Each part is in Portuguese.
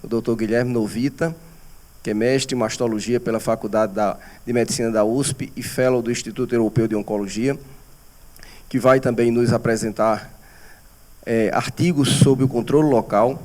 o Dr. Guilherme Novita, que é mestre em mastologia pela Faculdade de Medicina da USP e fellow do Instituto Europeu de Oncologia, que vai também nos apresentar artigos sobre o controle local.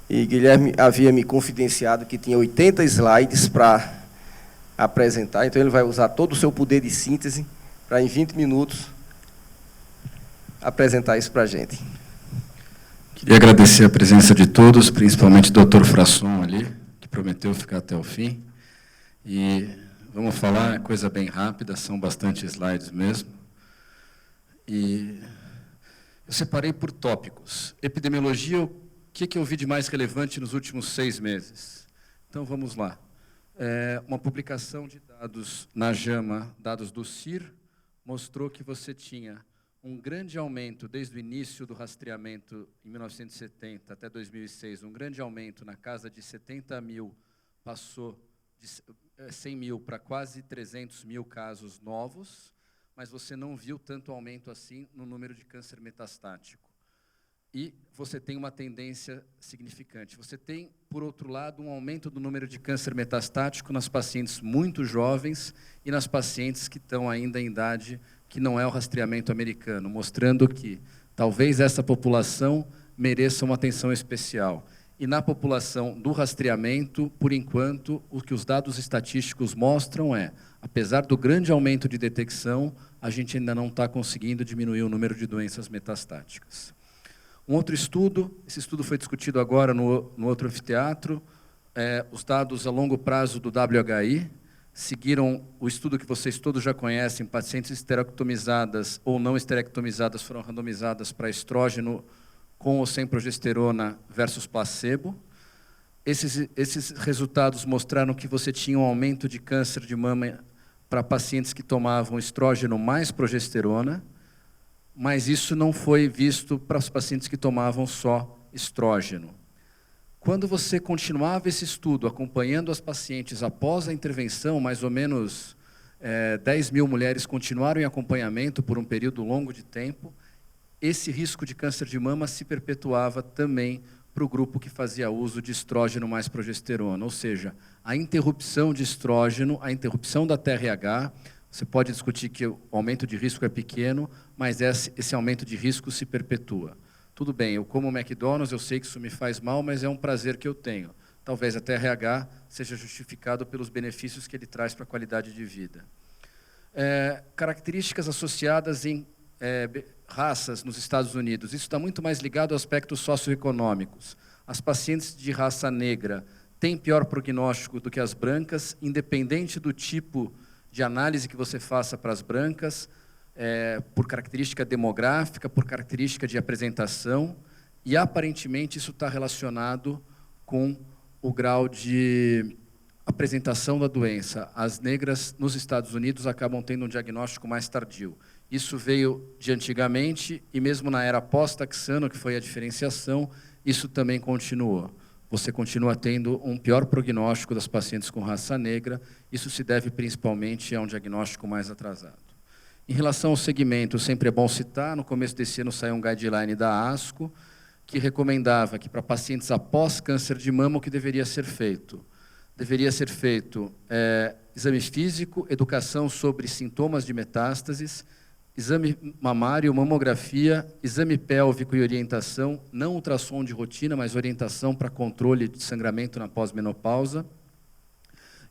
E Guilherme havia me confidenciado que tinha 80 slides para apresentar, então ele vai usar todo o seu poder de síntese para, em 20 minutos, apresentar isso para a gente. Queria agradecer a presença de todos, principalmente do Dr. Frasson ali, que prometeu ficar até o fim. E vamos falar coisa bem rápida, são bastante slides mesmo. E eu separei por tópicos. Epidemiologia, o que eu vi de mais relevante nos últimos 6 meses? Então, vamos lá. Uma publicação de dados na JAMA, dados do CIR, mostrou que você tinha um grande aumento desde o início do rastreamento em 1970 até 2006, um grande aumento na casa de 70 mil, passou de 100 mil para quase 300 mil casos novos, mas você não viu tanto aumento assim no número de câncer metastático. E você tem uma tendência significante. Você tem, por outro lado, um aumento do número de câncer metastático nas pacientes muito jovens e nas pacientes que estão ainda em idade que não é o rastreamento americano, mostrando que talvez essa população mereça uma atenção especial. E na população do rastreamento, por enquanto, o que os dados estatísticos mostram apesar do grande aumento de detecção, a gente ainda não está conseguindo diminuir o número de doenças metastáticas. Um outro estudo, esse estudo foi discutido agora no outro anfiteatro, os dados a longo prazo do WHI, seguiram o estudo que vocês todos já conhecem, pacientes esterectomizadas ou não esterectomizadas foram randomizadas para estrógeno com ou sem progesterona versus placebo. Esses resultados mostraram que você tinha um aumento de câncer de mama para pacientes que tomavam estrógeno mais progesterona, mas isso não foi visto para os pacientes que tomavam só estrógeno. Quando você continuava esse estudo acompanhando as pacientes após a intervenção, mais ou menos 10 mil mulheres continuaram em acompanhamento por um período longo de tempo, esse risco de câncer de mama se perpetuava também para o grupo que fazia uso de estrógeno mais progesterona, ou seja, a interrupção de estrógeno, a interrupção da TRH, você pode discutir que o aumento de risco é pequeno, mas esse aumento de risco se perpetua. Tudo bem, eu como McDonald's, eu sei que isso me faz mal, mas é um prazer que eu tenho. Talvez a TRH seja justificado pelos benefícios que ele traz para a qualidade de vida. Características associadas em raças nos Estados Unidos. Isso está muito mais ligado a aspectos socioeconômicos. As pacientes de raça negra têm pior prognóstico do que as brancas, independente do tipo de análise que você faça para as brancas, por característica demográfica, por característica de apresentação, e aparentemente isso está relacionado com o grau de apresentação da doença. As negras nos Estados Unidos acabam tendo um diagnóstico mais tardio. Isso veio de antigamente, e mesmo na era pós-taxano, que foi a diferenciação, isso também continuou. Você continua tendo um pior prognóstico das pacientes com raça negra, isso se deve principalmente a um diagnóstico mais atrasado. Em relação ao segmento, sempre é bom citar, no começo desse ano saiu um guideline da ASCO, que recomendava que para pacientes após câncer de mama, o que deveria ser feito? Deveria ser feito exame físico, educação sobre sintomas de metástases, exame mamário, mamografia, exame pélvico e orientação, não ultrassom de rotina, mas orientação para controle de sangramento na pós-menopausa,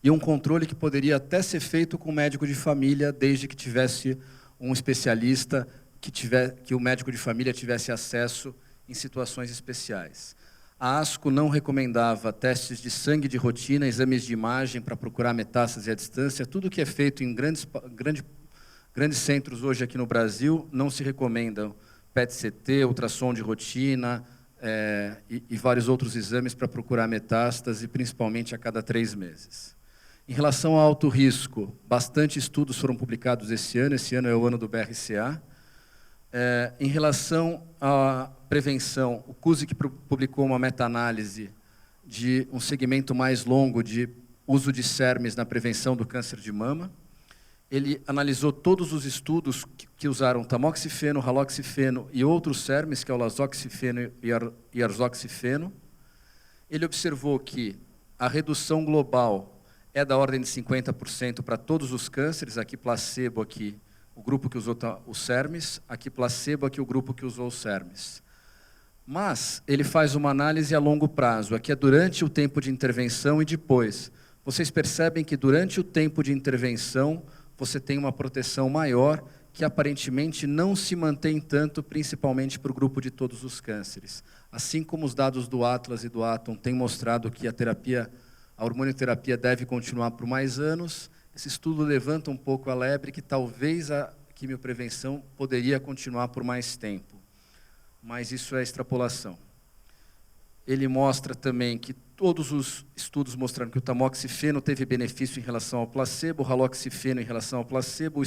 e um controle que poderia até ser feito com o médico de família, desde que tivesse um especialista, que o médico de família tivesse acesso em situações especiais. A ASCO não recomendava testes de sangue de rotina, exames de imagem para procurar metástase à distância. Tudo que é feito em grandes centros hoje aqui no Brasil não se recomenda PET-CT, ultrassom de rotina e vários outros exames para procurar metástase, principalmente a cada 3 meses. Em relação ao alto risco, bastante estudos foram publicados esse ano é o ano do BRCA. Em relação à prevenção, o CUSIC publicou uma meta-análise de um segmento mais longo de uso de SERMs na prevenção do câncer de mama. Ele analisou todos os estudos que usaram tamoxifeno, raloxifeno e outros SERMs, que é o lasoxifeno e arzoxifeno, Ele observou que a redução global é da ordem de 50% para todos os cânceres, aqui placebo, aqui o grupo que usou o SERMES, aqui placebo, aqui o grupo que usou o SERMES. Mas ele faz uma análise a longo prazo, aqui é durante o tempo de intervenção e depois. Vocês percebem que durante o tempo de intervenção você tem uma proteção maior que aparentemente não se mantém tanto, principalmente para o grupo de todos os cânceres. Assim como os dados do Atlas e do Atom têm mostrado que a hormonioterapia deve continuar por mais anos, esse estudo levanta um pouco a lebre que talvez a quimioprevenção poderia continuar por mais tempo. Mas isso é extrapolação. Ele mostra também que todos os estudos mostraram que o tamoxifeno teve benefício em relação ao placebo, o raloxifeno em relação ao placebo,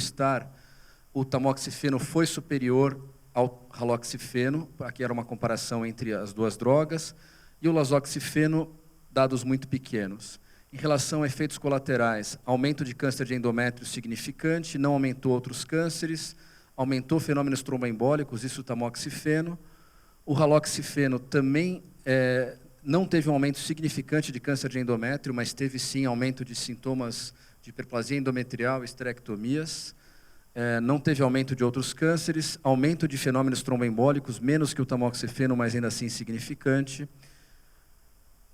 o tamoxifeno foi superior ao raloxifeno, aqui era uma comparação entre as duas drogas, e o lasoxifeno, dados muito pequenos. Em relação a efeitos colaterais, aumento de câncer de endométrio significante, não aumentou outros cânceres, aumentou fenômenos tromboembólicos, isso o tamoxifeno. O raloxifeno também não teve um aumento significante de câncer de endométrio, mas teve sim aumento de sintomas de hiperplasia endometrial e esterectomias. Não teve aumento de outros cânceres, aumento de fenômenos tromboembólicos, menos que o tamoxifeno, mas ainda assim significante.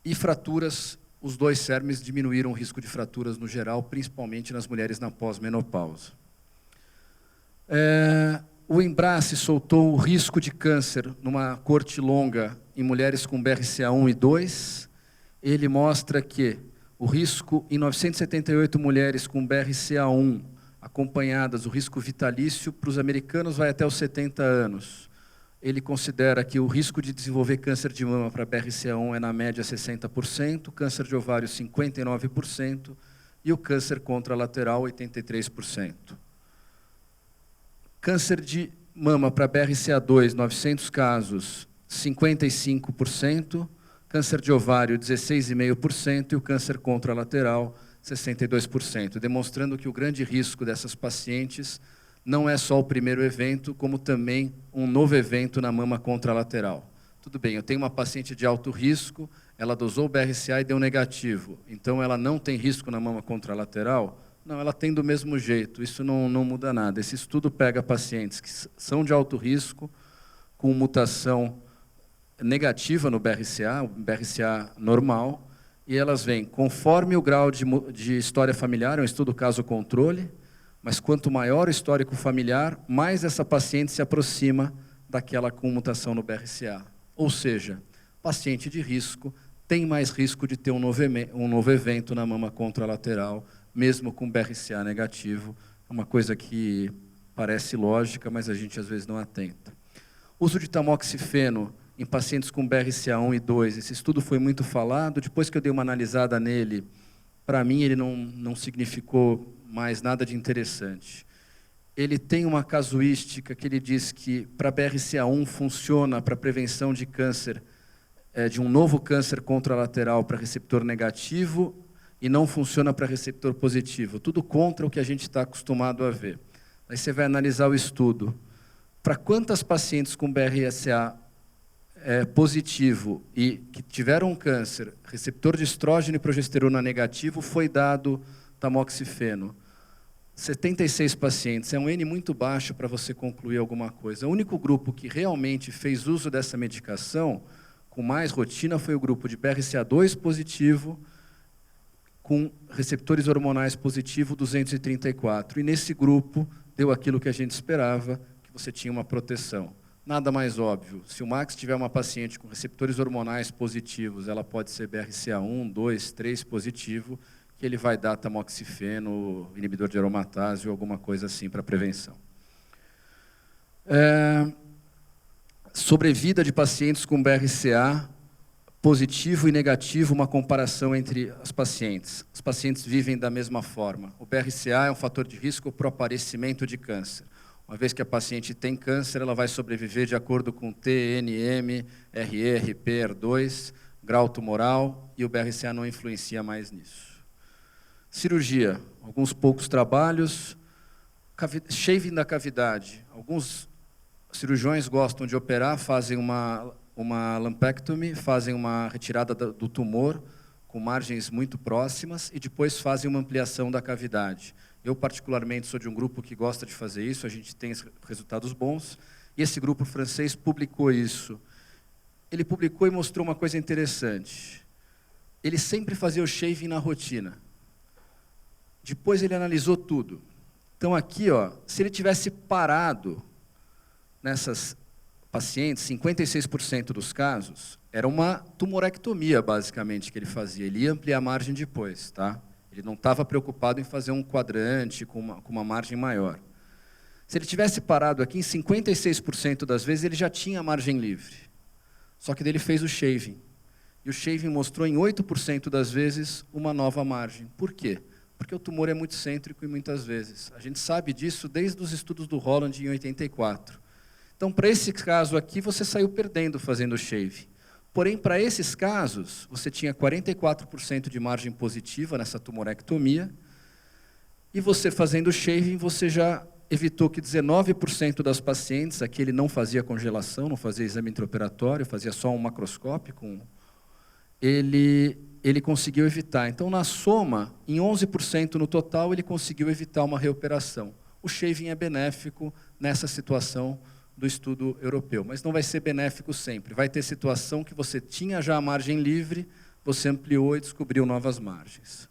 E fraturas, os dois SERMES diminuíram o risco de fraturas no geral, principalmente nas mulheres na pós-menopausa. O Embrace soltou o risco de câncer numa corte longa em mulheres com BRCA1 e 2. Ele mostra que o risco em 978 mulheres com BRCA1 acompanhadas, o risco vitalício para os americanos vai até os 70 anos. Ele considera que o risco de desenvolver câncer de mama para BRCA1 é na média 60%, câncer de ovário 59% e o câncer contralateral 83%. Câncer de mama para BRCA2, 900 casos, 55%, câncer de ovário 16,5% e o câncer contralateral 62%, demonstrando que o grande risco dessas pacientes não é só o primeiro evento, como também um novo evento na mama contralateral. Tudo bem, eu tenho uma paciente de alto risco, ela dosou o BRCA e deu negativo, então ela não tem risco na mama contralateral? Não, ela tem do mesmo jeito, isso não muda nada. Esse estudo pega pacientes que são de alto risco, com mutação negativa no BRCA, o BRCA normal, e elas vêm conforme o grau de história familiar, é um estudo caso-controle, mas quanto maior o histórico familiar, mais essa paciente se aproxima daquela com mutação no BRCA. Ou seja, paciente de risco tem mais risco de ter um novo evento na mama contralateral, mesmo com BRCA negativo. É uma coisa que parece lógica, mas a gente às vezes não atenta. Uso de tamoxifeno em pacientes com BRCA1 e 2, esse estudo foi muito falado, depois que eu dei uma analisada nele, para mim ele não significou mais nada de interessante. Ele tem uma casuística que ele diz que para BRCA1 funciona para prevenção de câncer, de um novo câncer contralateral para receptor negativo e não funciona para receptor positivo, tudo contra o que a gente está acostumado a ver. Aí você vai analisar o estudo. Para quantas pacientes com BRCA positivo e que tiveram um câncer, receptor de estrógeno e progesterona negativo, foi dado tamoxifeno? 76 pacientes, é um N muito baixo para você concluir alguma coisa. O único grupo que realmente fez uso dessa medicação com mais rotina foi o grupo de BRCA2 positivo com receptores hormonais positivo 234. E nesse grupo deu aquilo que a gente esperava, que você tinha uma proteção. Nada mais óbvio. Se o Max tiver uma paciente com receptores hormonais positivos, ela pode ser BRCA1, 2, 3 positivo, que ele vai dar tamoxifeno, inibidor de aromatase ou alguma coisa assim para prevenção. Sobrevida de pacientes com BRCA positivo e negativo, uma comparação entre as pacientes. Os pacientes vivem da mesma forma. O BRCA é um fator de risco para o aparecimento de câncer. Uma vez que a paciente tem câncer, ela vai sobreviver de acordo com TNM, RE, RP, ER2, grau tumoral, e o BRCA não influencia mais nisso. Cirurgia, alguns poucos trabalhos. Shaving da cavidade. Alguns cirurgiões gostam de operar, fazem uma uma lumpectomy, fazem uma retirada do tumor com margens muito próximas e depois fazem uma ampliação da cavidade. Eu, particularmente, sou de um grupo que gosta de fazer isso, a gente tem resultados bons, e esse grupo francês publicou isso. Ele publicou e mostrou uma coisa interessante. Ele sempre fazia o shaving na rotina. Depois ele analisou tudo. Então aqui, ó, se ele tivesse parado nessas pacientes, 56% dos casos, era uma tumorectomia, basicamente, que ele fazia. Ele ia ampliar a margem depois, tá? Ele não estava preocupado em fazer um quadrante com uma margem maior. Se ele tivesse parado aqui, em 56% das vezes, ele já tinha margem livre. Só que ele fez o shaving. E o shaving mostrou, em 8% das vezes, uma nova margem. Por quê? Porque o tumor é muito cêntrico e muitas vezes. A gente sabe disso desde os estudos do Holland em 84. Então, para esse caso aqui, você saiu perdendo fazendo o shaving. Porém, para esses casos, você tinha 44% de margem positiva nessa tumorectomia, e você fazendo o shaving, você já evitou que 19% das pacientes, aqui ele não fazia congelação, não fazia exame intraoperatório, fazia só um macroscópico, ele conseguiu evitar. Então, na soma, em 11% no total, ele conseguiu evitar uma reoperação. O shaving é benéfico nessa situação do estudo europeu, mas não vai ser benéfico sempre. Vai ter situação que você tinha já a margem livre, você ampliou e descobriu novas margens.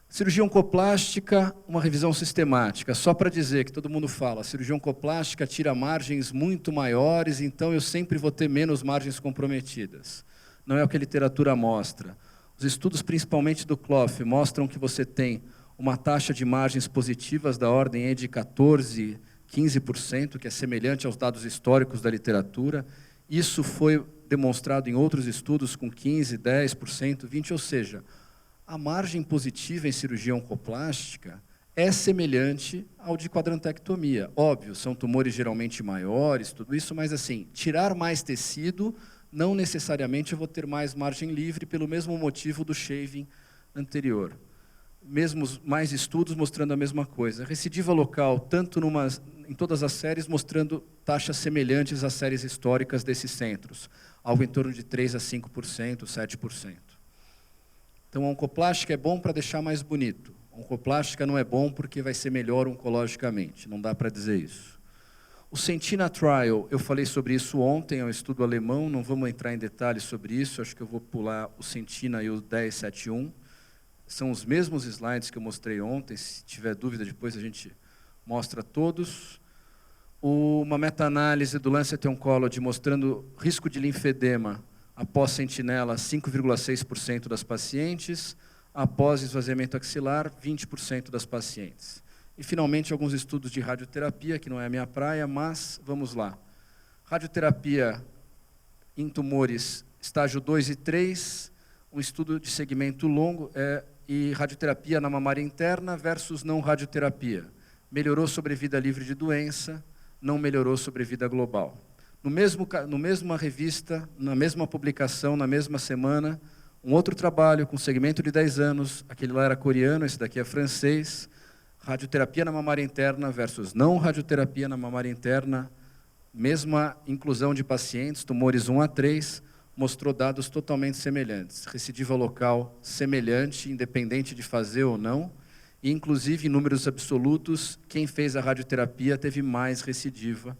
Cirurgia oncoplástica, uma revisão sistemática. Só para dizer que todo mundo fala, a cirurgia oncoplástica tira margens muito maiores, então eu sempre vou ter menos margens comprometidas. Não é o que a literatura mostra. Os estudos, principalmente do CLOF, mostram que você tem uma taxa de margens positivas da ordem de 14%, 15%, que é semelhante aos dados históricos da literatura. Isso foi demonstrado em outros estudos com 15%, 10%, 20%, ou seja, a margem positiva em cirurgia oncoplástica é semelhante ao de quadrantectomia. Óbvio, são tumores geralmente maiores, tudo isso, mas assim, tirar mais tecido, não necessariamente eu vou ter mais margem livre, pelo mesmo motivo do shaving anterior. Mesmo mais estudos mostrando a mesma coisa. Recidiva local, tanto em todas as séries, mostrando taxas semelhantes às séries históricas desses centros, algo em torno de 3% a 5%, 7%. Então, a oncoplástica é bom para deixar mais bonito. A oncoplástica não é bom porque vai ser melhor oncologicamente, não dá para dizer isso. O Sentina Trial, eu falei sobre isso ontem, é um estudo alemão, não vamos entrar em detalhes sobre isso, acho que eu vou pular o Sentina e o 1071. São os mesmos slides que eu mostrei ontem, se tiver dúvida depois a gente mostra todos. Uma meta-análise do Lancet Oncology mostrando risco de linfedema após sentinela, 5,6% das pacientes, após esvaziamento axilar, 20% das pacientes. E, finalmente, alguns estudos de radioterapia, que não é a minha praia, mas vamos lá. Radioterapia em tumores estágio 2 e 3, um estudo de segmento longo, e radioterapia na mamária interna versus não radioterapia. Melhorou sobrevida livre de doença, não melhorou sobrevida global. No mesma revista, na mesma publicação, na mesma semana, um outro trabalho com segmento de 10 anos, aquele lá era coreano, esse daqui é francês, radioterapia na mamária interna versus não radioterapia na mamária interna, mesma inclusão de pacientes, tumores 1 a 3, mostrou dados totalmente semelhantes. Recidiva local semelhante, independente de fazer ou não, e inclusive em números absolutos, quem fez a radioterapia teve mais recidiva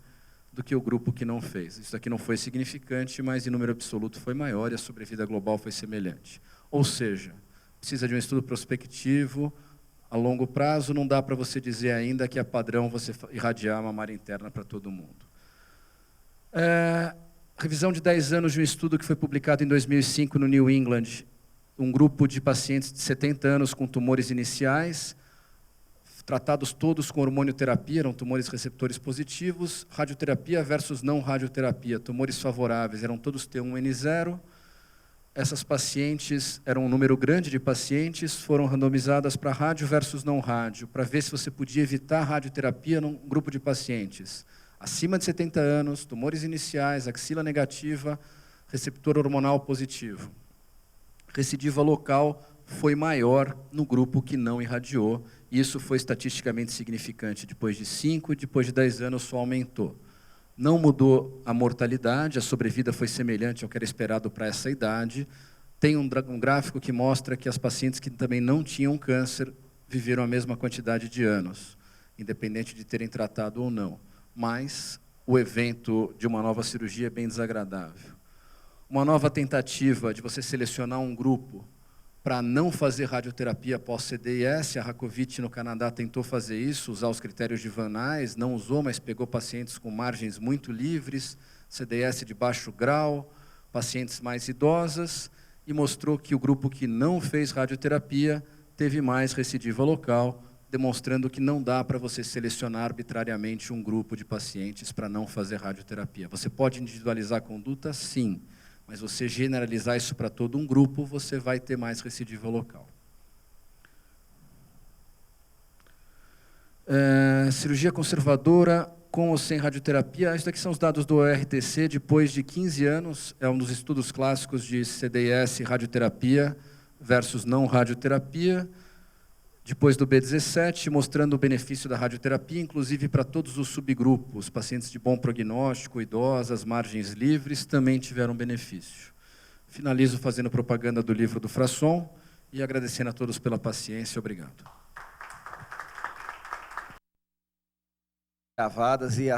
do que o grupo que não fez. Isso aqui não foi significante, mas em número absoluto foi maior e a sobrevida global foi semelhante. Ou seja, precisa de um estudo prospectivo, a longo prazo não dá para você dizer ainda que é padrão você irradiar a mamária interna para todo mundo. Revisão de 10 anos de um estudo que foi publicado em 2005 no New England, um grupo de pacientes de 70 anos com tumores iniciais, tratados todos com hormonioterapia, eram tumores receptores positivos, radioterapia versus não radioterapia, tumores favoráveis, eram todos T1N0. Essas pacientes, eram um número grande de pacientes, foram randomizadas para rádio versus não rádio, para ver se você podia evitar radioterapia num grupo de pacientes. Acima de 70 anos, tumores iniciais, axila negativa, receptor hormonal positivo. Recidiva local foi maior no grupo que não irradiou, e isso foi estatisticamente significante. Depois de 5 e depois de 10 anos só aumentou. Não mudou a mortalidade, a sobrevida foi semelhante ao que era esperado para essa idade. Tem um gráfico que mostra que as pacientes que também não tinham câncer viveram a mesma quantidade de anos, independente de terem tratado ou não. Mas o evento de uma nova cirurgia é bem desagradável. Uma nova tentativa de você selecionar um grupo para não fazer radioterapia após CDIS, a Rakovic no Canadá tentou fazer isso, usar os critérios de Van Nuys, não usou, mas pegou pacientes com margens muito livres, CDIS de baixo grau, pacientes mais idosas, e mostrou que o grupo que não fez radioterapia teve mais recidiva local, demonstrando que não dá para você selecionar arbitrariamente um grupo de pacientes para não fazer radioterapia. Você pode individualizar a conduta? Sim. Mas você generalizar isso para todo um grupo, você vai ter mais recidiva local. Cirurgia conservadora com ou sem radioterapia. Esses aqui são os dados do ORTC, depois de 15 anos, é um dos estudos clássicos de CDIS radioterapia versus não radioterapia. Depois do B17, mostrando o benefício da radioterapia, inclusive para todos os subgrupos, pacientes de bom prognóstico, idosas, margens livres, também tiveram benefício. Finalizo fazendo propaganda do livro do Frasson e agradecendo a todos pela paciência. Obrigado. Gravadas e